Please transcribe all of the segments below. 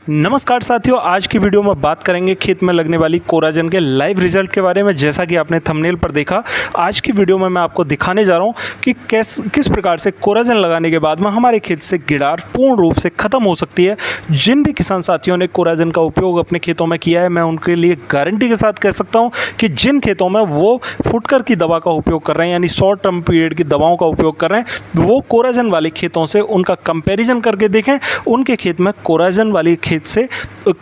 नमस्कार साथियों, आज की वीडियो में बात करेंगे खेत में लगने वाली कोराजन के लाइव रिजल्ट के बारे में। जैसा कि आपने थंबनेल पर देखा, आज की वीडियो में मैं आपको दिखाने जा रहा हूं कि किस प्रकार से कोराजन लगाने के बाद में हमारे खेत से गिडार पूर्ण रूप से ख़त्म हो सकती है। जिन भी किसान साथियों ने कोराजन का उपयोग अपने खेतों में किया है, मैं उनके लिए गारंटी के साथ कह सकता हूँ कि जिन खेतों में वो फुटकर की दवा का उपयोग कर रहे हैं, यानी शॉर्ट टर्म पीरियड की दवाओं का उपयोग कर रहे हैं, वो कोराजन वाले खेतों से उनका कंपेरिजन करके देखें। उनके खेत में कोराजन वाली खेत से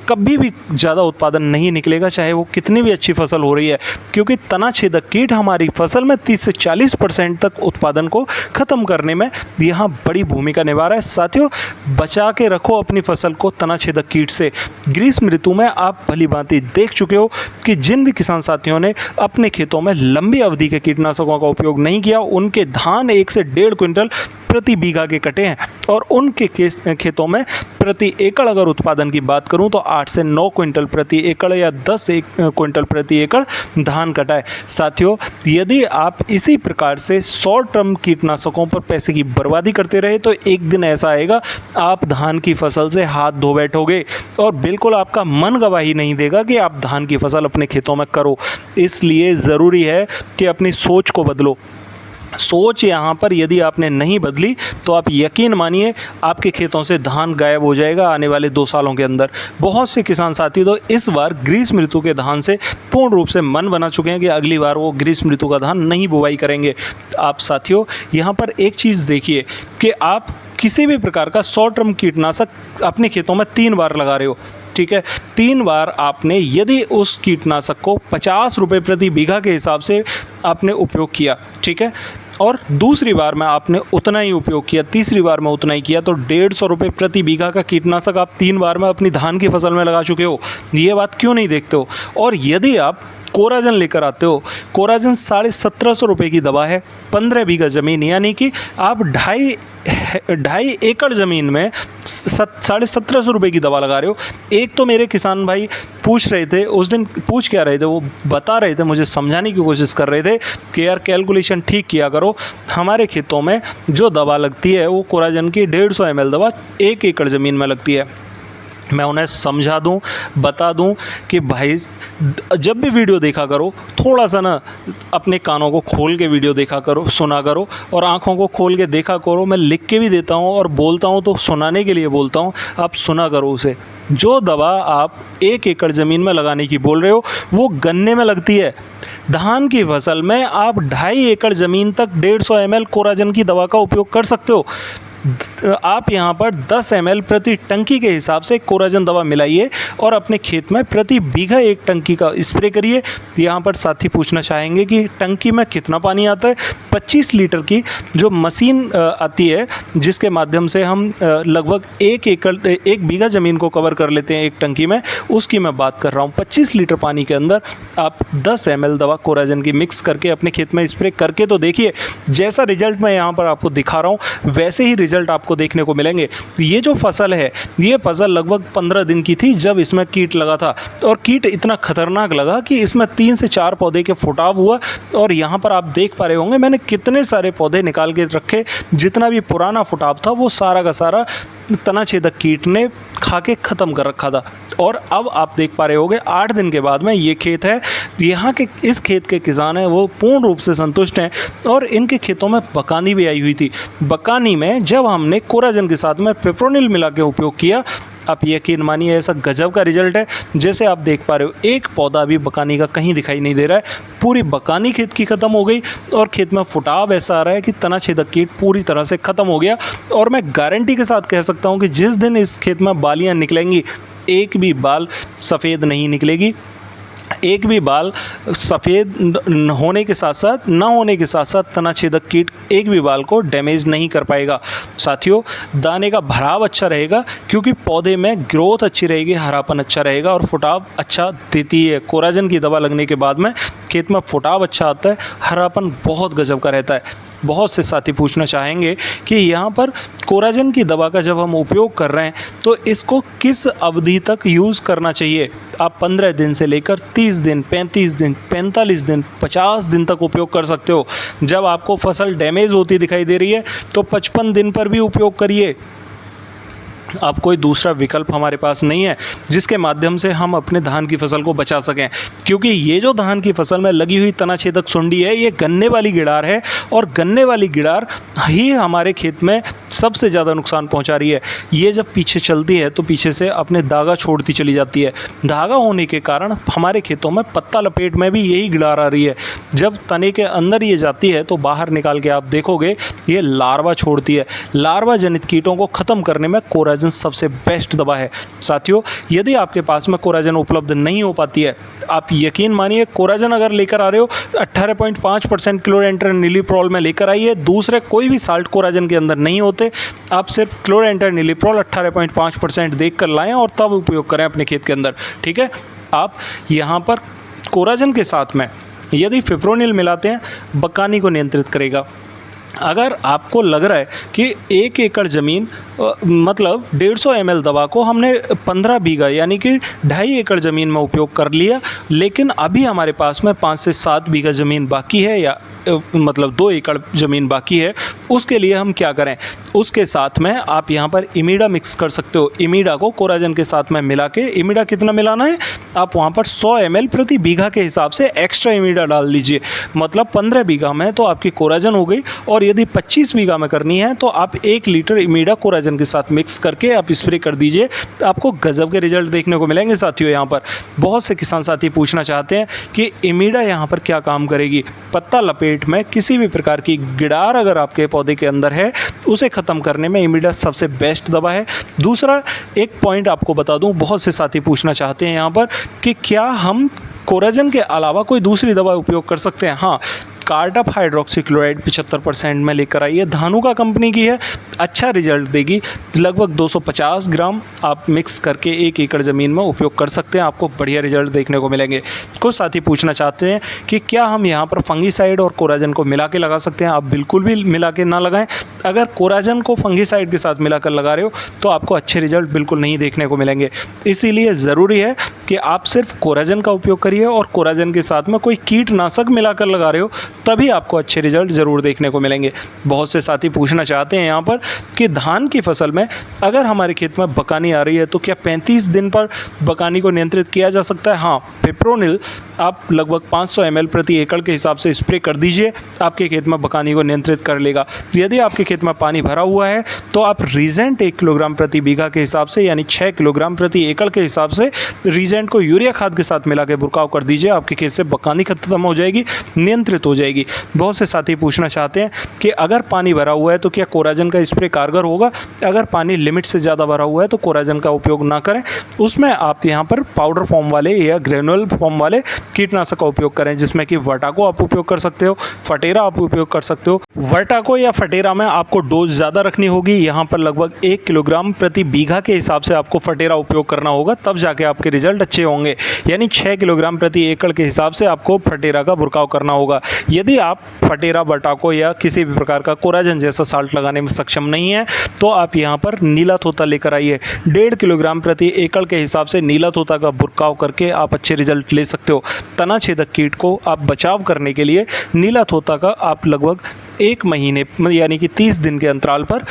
कभी भी ज़्यादा उत्पादन नहीं निकलेगा, चाहे वो कितनी भी अच्छी फसल हो रही है, क्योंकि तना छेदक कीट हमारी फसल में 30 से 40% तक उत्पादन को ख़त्म करने में यहाँ बड़ी भूमिका निभा रहा है। साथियों, बचा के रखो अपनी फसल को तना छेदक कीट से। ग्रीष्म ऋतु में आप भली भांति देख चुके हो कि जिन भी किसान साथियों ने अपने खेतों में लंबी अवधि के कीटनाशकों का उपयोग नहीं किया, उनके धान 1 से 1.5 क्विंटल प्रति बीघा के कटे हैं। और उनके खेतों में प्रति एकड़ अगर उत्पादन की बात करूं तो 8 से 9 क्विंटल प्रति एकड़ या 10 क्विंटल प्रति एकड़ धान कटा है। साथियों, यदि आप इसी प्रकार से शॉर्ट टर्म कीटनाशकों पर पैसे की बर्बादी करते रहे तो एक दिन ऐसा आएगा, आप धान की फसल से हाथ धो बैठोगे और बिल्कुल आपका मन गवाही नहीं देगा कि आप धान की फसल अपने खेतों में करो। इसलिए ज़रूरी है कि अपनी सोच को बदलो। सोच यहाँ पर यदि आपने नहीं बदली तो आप यकीन मानिए आपके खेतों से धान गायब हो जाएगा आने वाले 2 सालों के अंदर। बहुत से किसान साथी तो इस बार ग्रीष्म ऋतु के धान से पूर्ण रूप से मन बना चुके हैं कि अगली बार वो ग्रीष्म ऋतु का धान नहीं बुवाई करेंगे। आप साथियों, यहाँ पर एक चीज़ देखिए कि आप किसी भी प्रकार का शॉर्ट टर्म कीटनाशक अपने खेतों में 3 बार लगा रहे हो, ठीक है। 3 बार आपने यदि उस कीटनाशक को 50 रुपये प्रति बीघा के हिसाब से आपने उपयोग किया, ठीक है, और दूसरी बार में आपने उतना ही उपयोग किया, तीसरी बार में उतना ही किया, तो 150 रुपये प्रति बीघा का कीटनाशक आप 3 बार में अपनी धान की फसल में लगा चुके हो। ये बात क्यों नहीं देखते हो? और यदि आप कोराजन लेकर आते हो, कोराजन 1750 रुपये की दवा है, 15 बीघा ज़मीन, यानी कि आप ढाई एकड़ ज़मीन में 1750 रुपये की दवा लगा रहे हो। एक तो मेरे किसान भाई पूछ रहे थे, उस दिन पूछ क्या रहे थे, वो बता रहे थे, मुझे समझाने की कोशिश कर रहे थे कि यार कैलकुलेशन ठीक किया करो, हमारे खेतों में जो दवा लगती है वो कोराजन की 150 ml दवा 1 एकड़ ज़मीन में लगती है। मैं उन्हें समझा दूं, बता दूं कि भाई जब भी वीडियो देखा करो, थोड़ा सा ना अपने कानों को खोल के वीडियो देखा करो, सुना करो, और आंखों को खोल के देखा करो। मैं लिख के भी देता हूं और बोलता हूं तो सुनाने के लिए बोलता हूं, आप सुना करो उसे। जो दवा आप 1 एकड़ ज़मीन में लगाने की बोल रहे हो वो गन्ने में लगती है। धान की फसल में आप 2.5 एकड़ ज़मीन तक 150 ml कोराजन की दवा का उपयोग कर सकते हो। आप यहाँ पर 10 ml प्रति टंकी के हिसाब से कोराजन दवा मिलाइए और अपने खेत में प्रति बीघा 1 टंकी का स्प्रे करिए। यहाँ पर साथी पूछना चाहेंगे कि टंकी में कितना पानी आता है? 25 लीटर की जो मशीन आती है, जिसके माध्यम से हम लगभग 1 बीघा ज़मीन को कवर कर लेते हैं एक टंकी में, उसकी मैं बात कर रहा हूँ। 25 लीटर पानी के अंदर आप 10 ml दवा कोराजन की मिक्स करके अपने खेत में स्प्रे करके तो देखिए, जैसा रिजल्ट मैं यहाँ पर आपको दिखा रहा हूँ वैसे ही रिजल्ट आपको देखने को मिलेंगे। ये जो फसल है, ये फसल लगभग 15 दिन की थी जब इसमें कीट लगा था, और कीट इतना खतरनाक लगा कि इसमें 3 से 4 पौधे के फुटाव हुआ। और यहाँ पर आप देख पा रहे होंगे मैंने कितने सारे पौधे निकाल के रखे, जितना भी पुराना फुटाव था वो सारा का सारा तना छेदक कीट ने खा के ख़त्म कर रखा था। और अब आप देख पा रहे होंगे 8 दिन के बाद में ये खेत है, यहाँ के इस खेत के किसान हैं वो पूर्ण रूप से संतुष्ट हैं। और इनके खेतों में बकानी भी आई हुई थी। बकानी में जब हमने कोराजन के साथ में पिप्रोनिल मिला के उपयोग किया, आप यकीन मानिए ऐसा गजब का रिजल्ट है। जैसे आप देख पा रहे हो, एक पौधा भी बकानी का कहीं दिखाई नहीं दे रहा है, पूरी बकानी खेत की ख़त्म हो गई और खेत में फुटाव ऐसा आ रहा है कि तना छेदक कीट पूरी तरह से ख़त्म हो गया। और मैं गारंटी के साथ कह सकता हूँ कि जिस दिन इस खेत में बालियाँ निकलेंगी, एक भी बाल सफ़ेद नहीं निकलेगी। एक भी बाल सफ़ेद होने के साथ साथ ना होने के साथ साथ तना छेदक कीट एक भी बाल को डैमेज नहीं कर पाएगा। साथियों, दाने का भराव अच्छा रहेगा क्योंकि पौधे में ग्रोथ अच्छी रहेगी, हरापन अच्छा रहेगा और फुटाव अच्छा देती है। कोराजन की दवा लगने के बाद में खेत में फुटाव अच्छा आता है, हरापन बहुत गजब का रहता है। बहुत से साथी पूछना चाहेंगे कि यहाँ पर कोराजन की दवा का जब हम उपयोग कर रहे हैं तो इसको किस अवधि तक यूज़ करना चाहिए? आप 15 दिन से लेकर 30 दिन, 35 दिन, 45 दिन, 50 दिन तक उपयोग कर सकते हो। जब आपको फसल डैमेज होती दिखाई दे रही है तो 55 दिन पर भी उपयोग करिए। अब कोई दूसरा विकल्प हमारे पास नहीं है जिसके माध्यम से हम अपने धान की फसल को बचा सकें, क्योंकि ये जो धान की फसल में लगी हुई तनाछेदक सुंडी है ये गन्ने वाली गिडार है और गन्ने वाली गिडार ही हमारे खेत में सबसे ज़्यादा नुकसान पहुंचा रही है। ये जब पीछे चलती है तो पीछे से अपने धागा छोड़ती चली जाती है। धागा होने के कारण हमारे खेतों में पत्ता लपेट में भी यही गिडार आ रही है। जब तने के अंदर ये जाती है तो बाहर निकाल के आप देखोगे ये लार्वा छोड़ती है। लार्वा जनित कीटों को ख़त्म करने में कोराजन सबसे बेस्ट दवा है। साथियों, यदि आपके पास में कोराजन उपलब्ध नहीं हो पाती है, आप यकीन मानिए कोराजन अगर लेकर आ रहे हो 18.5% क्लोरेंट्रेनिलीप्रोल में लेकर आइए। दूसरे कोई भी साल्ट कोराजन के अंदर नहीं होते। आप सिर्फ क्लोरेंट्रेनिलीप्रोल 18.5% देख कर लाएँ और तब उपयोग करें अपने खेत के अंदर। ठीक है, आप यहाँ पर कोराजन के साथ में यदि फिप्रोनिल मिलाते हैं, बकानी को नियंत्रित करेगा। अगर आपको लग रहा है कि 1 एकड़ ज़मीन मतलब 150 ml दवा को हमने 15 बीघा यानी कि 2.5 एकड़ ज़मीन में उपयोग कर लिया, लेकिन अभी हमारे पास में 5 से 7 बीघा ज़मीन बाकी है या मतलब 2 एकड़ ज़मीन बाकी है, उसके लिए हम क्या करें? उसके साथ में आप यहाँ पर इमीडा मिक्स कर सकते हो। इमीडा को कोराजन के साथ में मिला के, इमीडा कितना मिलाना है? आप वहाँ पर 100 ml प्रति बीघा के हिसाब से एक्स्ट्रा इमीडा डाल दीजिए। मतलब 15 बीघा में तो आपकी कोराजन हो गई, और यदि 25 बीघा में करनी है तो आप 1 लीटर इमीडा कोराजन के साथ मिक्स करके आप स्प्रे कर दीजिए। तो आपको गजब के रिजल्ट देखने को मिलेंगे। साथियों, यहाँ पर बहुत से किसान साथी पूछना चाहते हैं कि इमीडा यहाँ पर क्या काम करेगी। पत्ता लपेट में किसी भी प्रकार की गिडार अगर आपके पौधे के अंदर है, उसे ख़त्म करने में इमीडा सबसे बेस्ट दवा है। दूसरा एक पॉइंट आपको बता दूं, बहुत से साथी पूछना चाहते हैं यहाँ पर कि क्या हम कोराजन के अलावा कोई दूसरी दवा उपयोग कर सकते हैं? हाँ, कार्डप हाइड्रोक्सीक्लोराइड 75% में लेकर आइए। धानुका कंपनी की है, अच्छा रिजल्ट देगी। लगभग 250 ग्राम आप मिक्स करके 1 एकड़ ज़मीन में उपयोग कर सकते हैं, आपको बढ़िया रिजल्ट देखने को मिलेंगे। कुछ साथी पूछना चाहते हैं कि क्या हम यहाँ पर फंगीसाइड और कोराजन को मिला के लगा सकते हैं? आप बिल्कुल भी मिला के ना लगाएं। अगर कोराजन को फंगीसाइड के साथ मिलाकर लगा रहे हो तो आपको अच्छे रिजल्ट बिल्कुल नहीं देखने को मिलेंगे। इसीलिए ज़रूरी है कि आप सिर्फ कोराजन का उपयोग करिए, और कोराजन के साथ में कोई कीटनाशक मिलाकर लगा रहे हो तभी आपको अच्छे रिजल्ट ज़रूर देखने को मिलेंगे। बहुत से साथी पूछना चाहते हैं यहाँ पर कि धान की फसल में अगर हमारे खेत में बकानी आ रही है तो क्या 35 दिन पर बकानी को नियंत्रित किया जा सकता है? हाँ, फिप्रोनिल आप लगभग 500 ml प्रति एकड़ के हिसाब से स्प्रे कर दीजिए, आपके खेत में बकानी को नियंत्रित कर लेगा। यदि आपके खेत में पानी भरा हुआ है तो आप रीजेंट 1 किलोग्राम प्रति बीघा के हिसाब से यानी 6 किलोग्राम प्रति एकड़ के हिसाब से रीजेंट को यूरिया खाद के साथ मिला के बुरकाव कर दीजिए। आपके खेत से बकानी खत्म हो जाएगी, नियंत्रित हो जाएगी। बहुत से साथी पूछना चाहते हैं कि अगर पानी भरा हुआ है तो क्या कोराजन का स्प्रे कारगर होगा? अगर पानी लिमिट से ज़्यादा भरा हुआ है तो कोराजन का उपयोग ना करें। उसमें आप यहाँ पर पाउडर फॉर्म वाले या ग्रेनुअल फॉर्म वाले कीटनाशक का उपयोग करें, जिसमें कि वर्टाको आप उपयोग कर सकते हो, फटेरा आप उपयोग कर सकते हो। वर्टाको या फटेरा में आपको डोज ज़्यादा रखनी होगी। यहाँ पर लगभग 1 किलोग्राम प्रति बीघा के हिसाब से आपको फटेरा उपयोग करना होगा, तब जाके आपके रिजल्ट अच्छे होंगे। यानी 6 किलोग्राम प्रति एकड़ के हिसाब से आपको फटेरा का बुरकाव करना होगा। यदि आप फटेरा, वर्टाको या किसी भी प्रकार का कोराजन जैसा साल्ट लगाने में सक्षम नहीं है तो आप यहाँ पर नीला तोता लेकर आइए। 1.5 किलोग्राम प्रति एकड़ के हिसाब से नीला तोता का बुरकाव करके आप अच्छे रिजल्ट ले सकते हो। तनाछेदक कीट को आप बचाव करने के लिए नीला तोता का आप लगभग 1 महीने यानी कि 30 दिन के अंतराल पर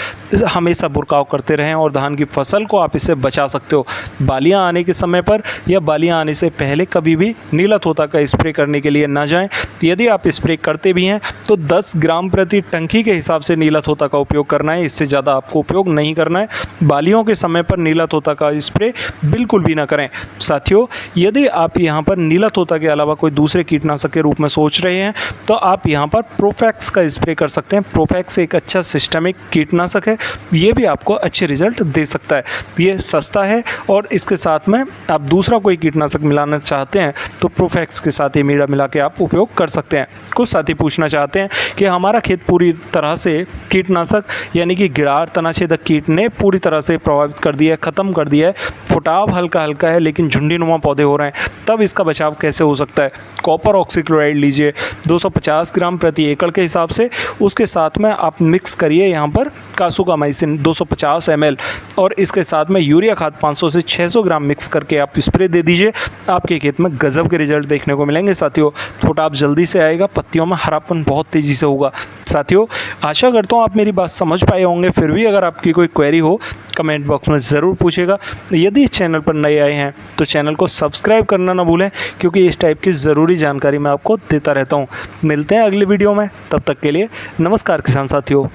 हमेशा बुरकाव करते रहें और धान की फसल को आप इससे बचा सकते हो। बालियां आने के समय पर या बालियां आने से पहले कभी भी नीला तोता का स्प्रे करने के लिए ना जाएं। यदि आप स्प्रे करते भी हैं तो 10 ग्राम प्रति टंकी के हिसाब से नीला तोता का उपयोग करना है, इससे ज़्यादा आपको उपयोग नहीं करना है। बालियों के समय पर नीला तोता का स्प्रे बिल्कुल भी ना करें। साथियों, यदि आप यहाँ पर नीला तोता के अलावा कोई दूसरे कीटनाशक के रूप में सोच रहे हैं तो आप यहाँ पर प्रोफेक्स का स्प्रे कर सकते हैं। प्रोफेक्स एक अच्छा सिस्टमिक कीटनाशक है, ये भी आपको अच्छे रिजल्ट दे सकता है। ये सस्ता है और इसके साथ में आप दूसरा कोई कीटनाशक मिलाना चाहते हैं तो प्रोफेक्स के साथ इमीडा मिला के आप उपयोग कर सकते हैं। कुछ साथी पूछना चाहते हैं कि हमारा खेत पूरी तरह से कीटनाशक यानी कि गिडार तनाछेदक कीट ने पूरी तरह से प्रभावित कर दिया है, ख़त्म कर दिया है। फुटाव हल्का हल्का है लेकिन झुंडीनुमा पौधे हो रहे हैं, तब इसका बचाव कैसे हो सकता है? कॉपर ऑक्सीक्लोराइड लीजिए 250 ग्राम प्रति एकड़ के हिसाब से, उसके साथ में आप मिक्स करिए यहाँ पर कासुकामाइसिन 250 ml और इसके साथ में यूरिया खाद 500 से 600 ग्राम मिक्स करके आप स्प्रे दे दीजिए। आपके खेत में गजब के रिजल्ट देखने को मिलेंगे। साथियों, फुटाव जल्दी से आएगा, पत्तियों पत्तियों में हरापन बहुत तेज़ी से होगा। साथियों, आशा करता हूँ आप मेरी बात समझ पाए होंगे। फिर भी अगर आपकी कोई क्वेरी हो कमेंट बॉक्स में ज़रूर पूछेगा। यदि इस चैनल पर नए आए हैं तो चैनल को सब्सक्राइब करना ना भूलें, क्योंकि इस टाइप की ज़रूरी जानकारी मैं आपको देता रहता हूँ। मिलते हैं अगली वीडियो में, तब तक के लिए नमस्कार किसान साथियों।